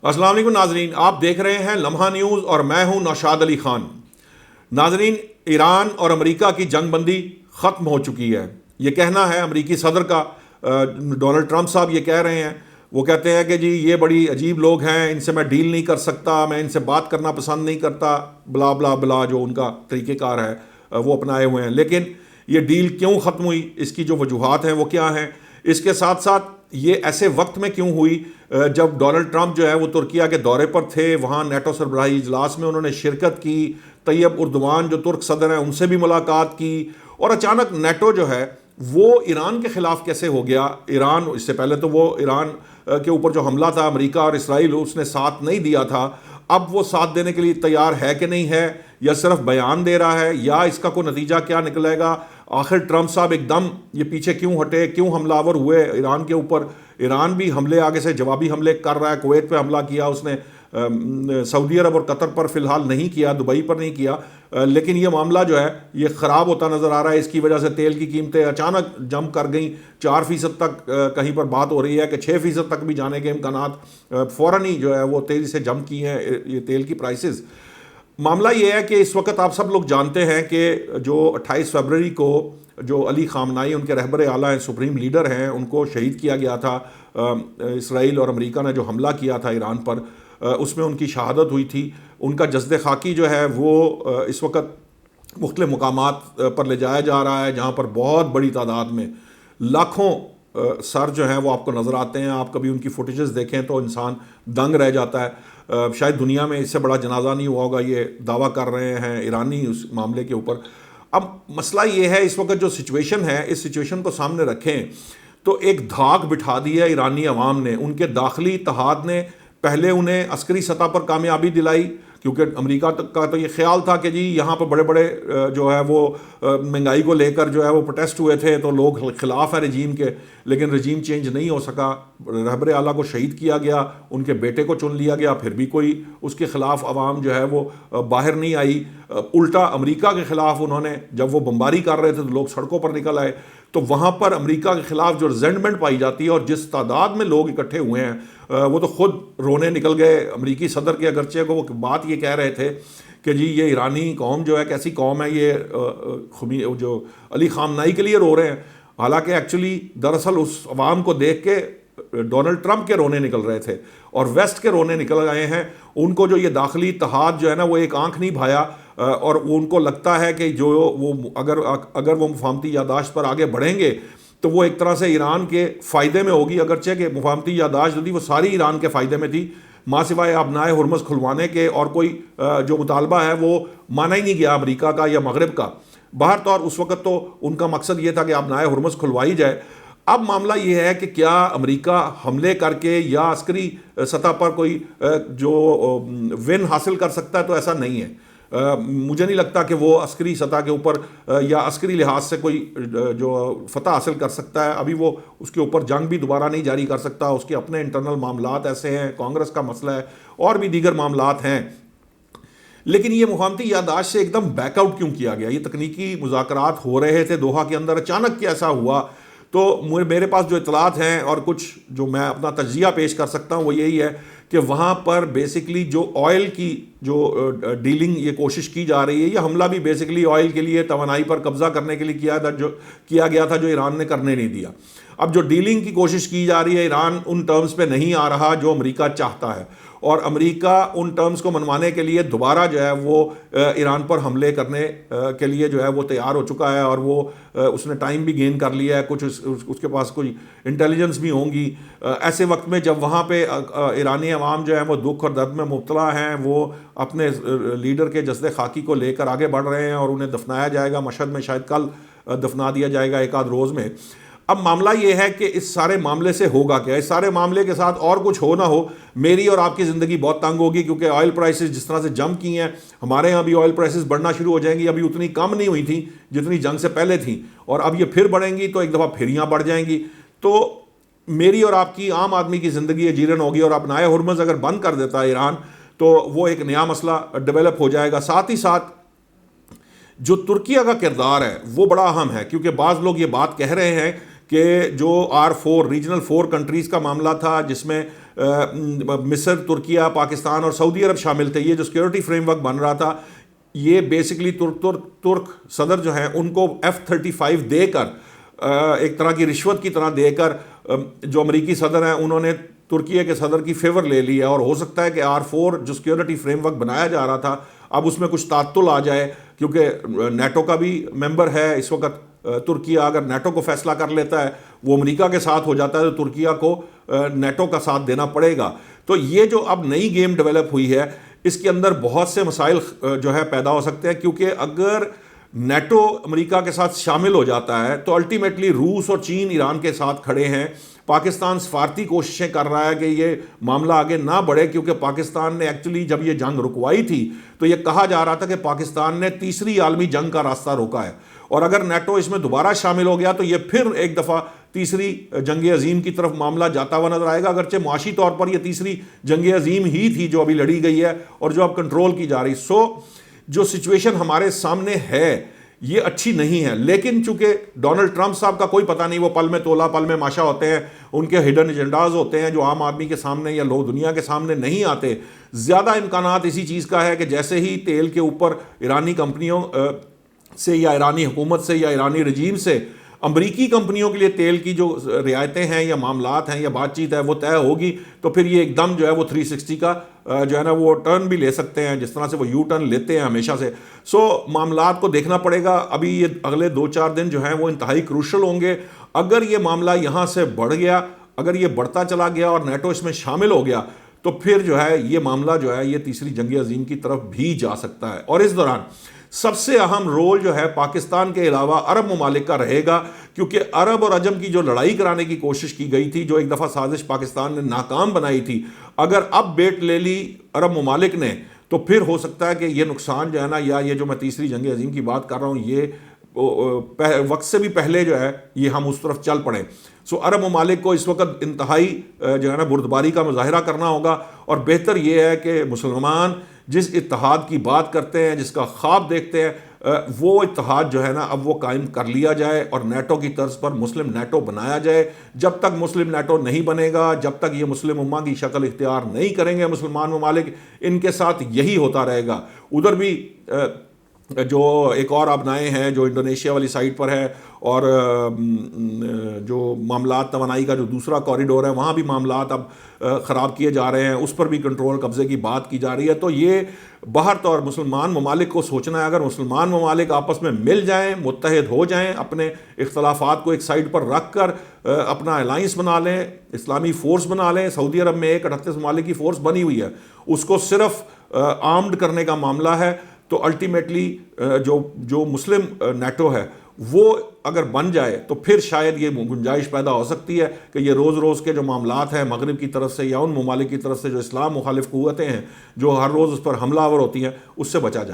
السلام علیکم ناظرین، آپ دیکھ رہے ہیں لمحہ نیوز اور میں ہوں نوشاد علی خان۔ ناظرین، ایران اور امریکہ کی جنگ بندی ختم ہو چکی ہے، یہ کہنا ہے امریکی صدر کا۔ ڈونلڈ ٹرمپ صاحب یہ کہہ رہے ہیں، وہ کہتے ہیں کہ جی یہ بڑی عجیب لوگ ہیں، ان سے میں ڈیل نہیں کر سکتا، میں ان سے بات کرنا پسند نہیں کرتا، بلا بلا بلا، جو ان کا طریقہ کار ہے وہ اپنائے ہوئے ہیں۔ لیکن یہ ڈیل کیوں ختم ہوئی، اس کی جو وجوہات ہیں وہ کیا ہیں؟ اس کے ساتھ ساتھ یہ ایسے وقت میں کیوں ہوئی جب ڈونلڈ ٹرمپ جو ہے وہ ترکیہ کے دورے پر تھے، وہاں نیٹو سربراہی اجلاس میں انہوں نے شرکت کی، طیب اردوان جو ترک صدر ہیں ان سے بھی ملاقات کی، اور اچانک نیٹو جو ہے وہ ایران کے خلاف کیسے ہو گیا؟ ایران، اس سے پہلے تو وہ ایران کے اوپر جو حملہ تھا امریکہ اور اسرائیل، اس نے ساتھ نہیں دیا تھا، اب وہ ساتھ دینے کے لیے تیار ہے کہ نہیں ہے، یا صرف بیان دے رہا ہے، یا اس کا کوئی نتیجہ کیا نکلے گا؟ آخر ٹرمپ صاحب ایک دم یہ پیچھے کیوں ہٹے، کیوں حملہ آور ہوئے ایران کے اوپر؟ ایران بھی حملے آگے سے جوابی حملے کر رہا ہے، کویت پہ حملہ کیا اس نے، سعودی عرب اور قطر پر فی الحال نہیں کیا، دبئی پر نہیں کیا، لیکن یہ معاملہ جو ہے یہ خراب ہوتا نظر آ رہا ہے۔ اس کی وجہ سے تیل کی قیمتیں اچانک جمپ کر گئیں، 4% تک کہیں پر بات ہو رہی ہے کہ 6% تک بھی جانے کے امکانات فوراً ہی جو ہے وہ تیزی سے جمپ کی ہیں یہ تیل کی پرائسز۔ معاملہ یہ ہے کہ اس وقت آپ سب لوگ جانتے ہیں کہ جو 28 فروری کو جو علی خامنائی ان کے رہبر اعلیٰ ہیں، سپریم لیڈر ہیں، ان کو شہید کیا گیا تھا۔ اسرائیل اور امریکہ نے جو حملہ کیا تھا ایران پر، اس میں ان کی شہادت ہوئی تھی۔ ان کا جسد خاکی جو ہے وہ اس وقت مختلف مقامات پر لے جایا جا رہا ہے، جہاں پر بہت بڑی تعداد میں لاکھوں سر جو ہیں وہ آپ کو نظر آتے ہیں۔ آپ کبھی ان کی فوٹیجز دیکھیں تو انسان دنگ رہ جاتا ہے۔ شاید دنیا میں اس سے بڑا جنازہ نہیں ہوا ہوگا، یہ دعویٰ کر رہے ہیں ایرانی اس معاملے کے اوپر۔ اب مسئلہ یہ ہے اس وقت جو سچویشن ہے، اس سچویشن کو سامنے رکھیں تو ایک دھاک بٹھا دی ہے ایرانی عوام نے، ان کے داخلی اتحاد نے۔ پہلے انہیں عسکری سطح پر کامیابی دلائی، کیونکہ امریکہ کا تو یہ خیال تھا کہ جی یہاں پر بڑے بڑے جو ہے وہ مہنگائی کو لے کر جو ہے وہ پروٹیسٹ ہوئے تھے تو لوگ خلاف ہیں رجیم کے، لیکن رجیم چینج نہیں ہو سکا۔ رہبر اعلیٰ کو شہید کیا گیا، ان کے بیٹے کو چن لیا گیا، پھر بھی کوئی اس کے خلاف عوام جو ہے وہ باہر نہیں آئی۔ الٹا امریکہ کے خلاف انہوں نے، جب وہ بمباری کر رہے تھے تو لوگ سڑکوں پر نکل آئے، تو وہاں پر امریکہ کے خلاف جو ریزنٹمنٹ پائی جاتی ہے اور جس تعداد میں لوگ اکٹھے ہوئے ہیں، وہ تو خود رونے نکل گئے امریکی صدر کے، اگرچہ کو وہ بات یہ کہہ رہے تھے کہ جی یہ ایرانی قوم جو ہے کیسی قوم ہے، یہ جو علی خامنائی کے لیے رو رہے ہیں، حالانکہ ایکچولی دراصل اس عوام کو دیکھ کے ڈونلڈ ٹرمپ کے رونے نکل رہے تھے اور ویسٹ کے رونے نکل گئے ہیں۔ ان کو جو یہ داخلی اتحاد جو ہے نا وہ ایک آنکھ نہیں بھایا، اور ان کو لگتا ہے کہ جو وہ اگر وہ مفاہمتی یادداشت پر آگے بڑھیں گے تو وہ ایک طرح سے ایران کے فائدے میں ہوگی، اگرچہ کہ مفاہمتی یادداشت جو تھی وہ ساری ایران کے فائدے میں تھی، ماں سوائے ابنائے ہرمز کھلوانے کے، اور کوئی جو مطالبہ ہے وہ مانا ہی نہیں گیا امریکہ کا یا مغرب کا۔ باہر طور اس وقت تو ان کا مقصد یہ تھا کہ ابنائے ہرمز کھلوائی جائے۔ اب معاملہ یہ ہے کہ کیا امریکہ حملے کر کے یا عسکری سطح پر کوئی جو ون حاصل کر سکتا ہے؟ تو ایسا نہیں ہے، مجھے نہیں لگتا کہ وہ عسکری سطح کے اوپر یا عسکری لحاظ سے کوئی جو فتح حاصل کر سکتا ہے۔ ابھی وہ اس کے اوپر جنگ بھی دوبارہ نہیں جاری کر سکتا، اس کے اپنے انٹرنل معاملات ایسے ہیں، کانگریس کا مسئلہ ہے اور بھی دیگر معاملات ہیں۔ لیکن یہ مفاہمتی یادداشت سے ایک دم بیک آؤٹ کیوں کیا گیا؟ یہ تکنیکی مذاکرات ہو رہے تھے دوحہ کے اندر، اچانک کیسا ہوا؟ تو میرے پاس جو اطلاعات ہیں اور کچھ جو میں اپنا تجزیہ پیش کر سکتا ہوں وہ یہی ہے کہ وہاں پر بیسکلی جو آئل کی جو ڈیلنگ یہ کوشش کی جا رہی ہے، یہ حملہ بھی بیسکلی آئل کے لیے، توانائی پر قبضہ کرنے کے لیے کیا گیا تھا، جو ایران نے کرنے نہیں دیا۔ اب جو ڈیلنگ کی کوشش کی جا رہی ہے، ایران ان ٹرمز پہ نہیں آ رہا جو امریکہ چاہتا ہے، اور امریکہ ان ٹرمز کو منوانے کے لیے دوبارہ جو ہے وہ ایران پر حملے کرنے کے لیے جو ہے وہ تیار ہو چکا ہے، اور وہ اس نے ٹائم بھی گین کر لیا ہے، کچھ اس کے پاس کوئی انٹیلیجنس بھی ہوں گی۔ ایسے وقت میں جب وہاں پہ ایرانی عوام جو ہے وہ دکھ اور درد میں مبتلا ہیں، وہ اپنے لیڈر کے جسد خاکی کو لے کر آگے بڑھ رہے ہیں، اور انہیں دفنایا جائے گا مشہد میں، شاید کل دفنا دیا جائے گا ایک آدھ روز میں۔ اب معاملہ یہ ہے کہ اس سارے معاملے سے ہوگا کیا؟ اس سارے معاملے کے ساتھ اور کچھ ہو نہ ہو، میری اور آپ کی زندگی بہت تنگ ہوگی، کیونکہ آئل پرائسز جس طرح سے جمپ کی ہیں، ہمارے ہاں بھی آئل پرائسز بڑھنا شروع ہو جائیں گی۔ ابھی اتنی کم نہیں ہوئی تھیں جتنی جنگ سے پہلے تھیں، اور اب یہ پھر بڑھیں گی تو ایک دفعہ پھر یہاں بڑھ جائیں گی۔ تو میری اور آپ کی عام آدمی کی زندگی اجیرن ہوگی، اور ابنائے ہرمز اگر بند کر دیتا ہے ایران تو وہ ایک نیا مسئلہ ڈیولپ ہو جائے گا۔ ساتھ ہی ساتھ جو ترکیہ کا کردار ہے وہ بڑا اہم ہے، کیونکہ بعض لوگ یہ بات کہہ رہے ہیں کہ جو R4 ریجنل 4 کنٹریز کا معاملہ تھا، جس میں مصر، ترکیہ، پاکستان اور سعودی عرب شامل تھے. یہ جو سیکیورٹی فریم ورک بن رہا تھا یہ بیسکلی ترک صدر جو ہیں ان کو F-35 دے کر، ایک طرح کی رشوت کی طرح دے کر، جو امریکی صدر ہیں انہوں نے ترکیہ کے صدر کی فیور لے لی ہے. اور ہو سکتا ہے کہ R4 جو سیکیورٹی فریم ورک بنایا جا رہا تھا اب اس میں کچھ تعطل آ جائے، کیونکہ نیٹو کا بھی ممبر ہے اس وقت ترکیہ. اگر نیٹو کو فیصلہ کر لیتا ہے وہ امریکہ کے ساتھ ہو جاتا ہے تو ترکیہ کو نیٹو کا ساتھ دینا پڑے گا. تو یہ جو اب نئی گیم ڈیولپ ہوئی ہے اس کے اندر بہت سے مسائل جو ہے پیدا ہو سکتے ہیں، کیونکہ اگر نیٹو امریکہ کے ساتھ شامل ہو جاتا ہے تو الٹیمیٹلی روس اور چین ایران کے ساتھ کھڑے ہیں. پاکستان سفارتی کوششیں کر رہا ہے کہ یہ معاملہ آگے نہ بڑھے، کیونکہ پاکستان نے ایکچولی جب یہ جنگ رکوائی تھی تو یہ کہا جا رہا تھا کہ پاکستان نے تیسری عالمی جنگ کا راستہ روکا ہے، اور اگر نیٹو اس میں دوبارہ شامل ہو گیا تو یہ پھر ایک دفعہ تیسری جنگ عظیم کی طرف معاملہ جاتا ہوا نظر آئے گا. اگرچہ معاشی طور پر یہ تیسری جنگ عظیم ہی تھی جو ابھی لڑی گئی ہے اور جو اب کنٹرول کی جا رہی. جو سچویشن ہمارے سامنے ہے یہ اچھی نہیں ہے، لیکن چونکہ ڈونلڈ ٹرمپ صاحب کا کوئی پتہ نہیں، وہ پل میں تولا پل میں ماشا ہوتے ہیں، ان کے ہڈن ایجنڈاز ہوتے ہیں جو عام آدمی کے سامنے یا لوگ دنیا کے سامنے نہیں آتے. زیادہ امکانات اسی چیز کا ہے کہ جیسے ہی تیل کے اوپر ایرانی کمپنیوں سے یا ایرانی حکومت سے یا ایرانی رجیم سے امریکی کمپنیوں کے لیے تیل کی جو رعایتیں ہیں یا معاملات ہیں یا بات چیت ہے وہ طے ہوگی تو پھر یہ ایک دم جو ہے وہ 360 کا جو ہے نا وہ ٹرن بھی لے سکتے ہیں، جس طرح سے وہ یو ٹرن لیتے ہیں ہمیشہ سے. معاملات کو دیکھنا پڑے گا. ابھی یہ اگلے 2-4 دن جو ہیں وہ انتہائی کروشل ہوں گے. اگر یہ معاملہ یہاں سے بڑھ گیا، اگر یہ بڑھتا چلا گیا اور نیٹو اس میں شامل ہو گیا تو پھر جو ہے یہ معاملہ جو ہے یہ تیسری جنگ عظیم کی طرف بھی جا سکتا ہے. اور اس دوران سب سے اہم رول جو ہے پاکستان کے علاوہ عرب ممالک کا رہے گا، کیونکہ عرب اور عجم کی جو لڑائی کرانے کی کوشش کی گئی تھی، جو ایک دفعہ سازش پاکستان نے ناکام بنائی تھی، اگر اب بیٹ لے لی عرب ممالک نے تو پھر ہو سکتا ہے کہ یہ نقصان جو ہے نا، یا یہ جو میں تیسری جنگ عظیم کی بات کر رہا ہوں یہ وقت سے بھی پہلے جو ہے یہ ہم اس طرف چل پڑیں. عرب ممالک کو اس وقت انتہائی جو ہے نا بردباری کا مظاہرہ کرنا ہوگا، اور بہتر یہ ہے کہ مسلمان جس اتحاد کی بات کرتے ہیں، جس کا خواب دیکھتے ہیں، وہ اتحاد جو ہے نا اب وہ قائم کر لیا جائے اور نیٹو کی طرز پر مسلم نیٹو بنایا جائے. جب تک مسلم نیٹو نہیں بنے گا، جب تک یہ مسلم امہ کی شکل اختیار نہیں کریں گے مسلمان ممالک، ان کے ساتھ یہی ہوتا رہے گا. ادھر بھی جو ایک اور ابنائے ہیں جو انڈونیشیا والی سائٹ پر ہے، اور جو معاملات توانائی کا جو دوسرا کوریڈور ہے وہاں بھی معاملات اب خراب کیے جا رہے ہیں، اس پر بھی کنٹرول قبضے کی بات کی جا رہی ہے. تو یہ باہر طور مسلمان ممالک کو سوچنا ہے، اگر مسلمان ممالک آپس میں مل جائیں، متحد ہو جائیں، اپنے اختلافات کو ایک سائڈ پر رکھ کر اپنا الائنس بنا لیں، اسلامی فورس بنا لیں. سعودی عرب میں 38 ممالک کی فورس بنی ہوئی ہے، اس کو صرف آرمڈ کرنے کا معاملہ ہے. تو الٹیمیٹلی جو مسلم نیٹو ہے وہ اگر بن جائے تو پھر شاید یہ گنجائش پیدا ہو سکتی ہے کہ یہ روز روز کے جو معاملات ہیں مغرب کی طرف سے یا ان ممالک کی طرف سے جو اسلام مخالف قوتیں ہیں جو ہر روز اس پر حملہ آور ہوتی ہیں، اس سے بچا جائے.